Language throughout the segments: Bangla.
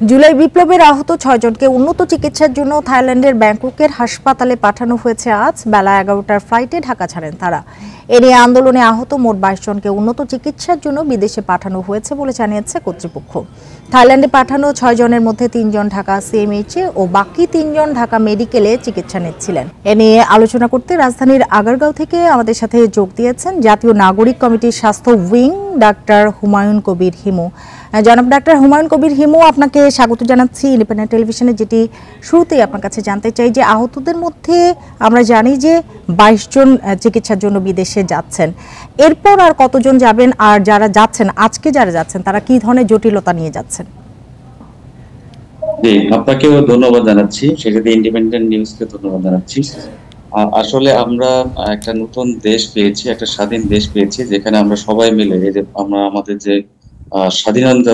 জুলাই বিপ্লবের আহত ৬ জনকে উন্নত চিকিৎসার জন্য থাইল্যান্ডের ব্যাংককের হাসপাতালে পাঠানো হয়েছে। আজ বেলা ১১টার ফ্লাইটে ঢাকা ছাড়েন তারা। এ নিয়ে আন্দোলনে আহত মোট ২২ জনকে উন্নত চিকিৎসার জন্য বিদেশে পাঠানো হয়েছে বলে জানিয়েছে কর্তৃপক্ষ। থাইল্যান্ডে পাঠানো ৬ জনের মধ্যে ৩ জন ঢাকা সিএমএইচে ও বাকি ৩ জন ঢাকা মেডিকেলে চিকিৎসা নিচ্ছিলেন। এ নিয়ে আলোচনা করতে রাজধানীর আগারগাঁও থেকে আমাদের সাথে যোগ দিয়েছেন জাতীয় নাগরিক কমিটির স্বাস্থ্য উইং ডাক্তার হুমায়ুন কবির হিমু। জনাব ডাক্তার হুমায়ুন কবির হিমু, আপনাকে স্বাগত জানাচ্ছি ইন্ডিপেন্ডেন্ট টেলিভিশনে। যেটি শুরুতেই আপনার কাছে জানতে চাই যে আহতদের মধ্যে আমরা জানি যে ২২ জন চিকিৎসার জন্য বিদেশে যাচ্ছেন, এরপর আর কতজন যাবেন, আর যারা যাচ্ছেন আজকে যারা যাচ্ছেন তারা কি ধরনের জটিলতা নিয়ে যাচ্ছেন? জি, আপনাকেও ধন্যবাদ জানাচ্ছি, সেক্ষেত্রে ইন্ডিপেন্ডেন্ট নিউজকে ধন্যবাদ জানাচ্ছি। আসলে আমরা একটা নতুন দেশ পেয়েছি, একটা স্বাধীন দেশ পেয়েছি, যেখানে আমরা সবাই মিলে এই যে আমরা আমাদের যে স্বাধীনতা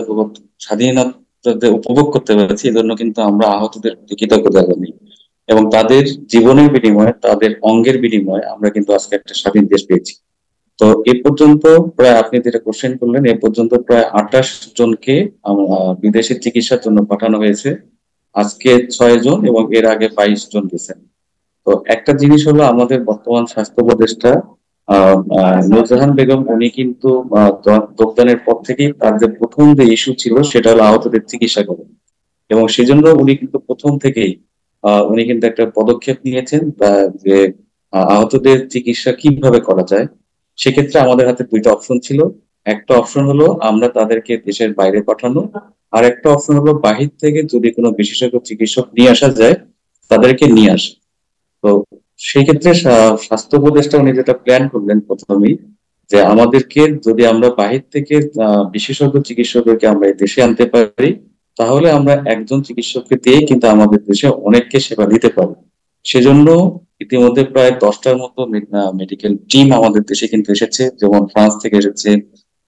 উপভোগ করতে পেরেছি, এই জন্য কিন্তু আমরা আহতদের কৃতজ্ঞতা জানাই এবং তাদের জীবনের বিনিময়ে, তাদের অঙ্গের বিনিময়ে আমরা কিন্তু আজকে একটা স্বাধীন দেশ পেয়েছি। তো এ পর্যন্ত প্রায়, আপনি যেটা কোশ্চেন করলেন, এ পর্যন্ত প্রায় ২৮ জনকে বিদেশে চিকিৎসার জন্য পাঠানো হয়েছে। আজকে ৬ জন এবং এর আগে ২২ জন গেছেন। তো একটা জিনিস হলো, আমাদের বর্তমান স্বাস্থ্য উপদেষ্টা নূরজাহান বেগম, উনি কিন্তু যোগদানের পর থেকেই তার যে প্রথম যে ইস্যু ছিল সেটা হলো আহতদের চিকিৎসা করেন, এবং সেজন্য উনি কিন্তু প্রথম থেকেই উনি কিন্তু একটা পদক্ষেপ নিয়েছেন যে আহতদের চিকিৎসা কিভাবে করা যায়। সেক্ষেত্রে আমাদের হাতে দুইটা অপশন ছিল। একটা অপশন হলো আমরা তাদেরকে দেশের বাইরে পাঠানো, আর একটা অপশন হলো বাহির থেকে যদি কোনো বিশেষজ্ঞ চিকিৎসক নিয়ে আসা যায় তাদেরকে নিয়ে আসা। তো সেই ক্ষেত্রে স্বাস্থ্য উপদেষ্টা উনি যেটা প্ল্যান করলেন প্রথমেই, যে আমাদেরকে যদি আমরা বাহির থেকে বিশেষজ্ঞ চিকিৎসকদেরকে আমরা এই দেশে আনতে পারি, তাহলে আমরা একজন চিকিৎসককে দিয়ে কিন্তু আমাদের দেশে অনেককে সেবা দিতে পারবো। সেজন্য ইতিমধ্যে প্রায় 10টার মতো মেডিকেল টিম আমাদের দেশে কিন্তু এসেছে, যেমন ফ্রান্স থেকে এসেছে,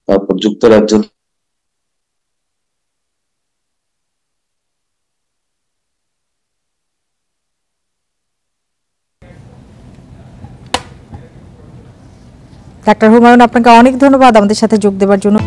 তারপর যুক্তরাজ্য। ডাক্তার হুমায়ুন, আপনাকে অনেক ধন্যবাদ আমাদের সাথে যোগ দেওয়ার জন্য।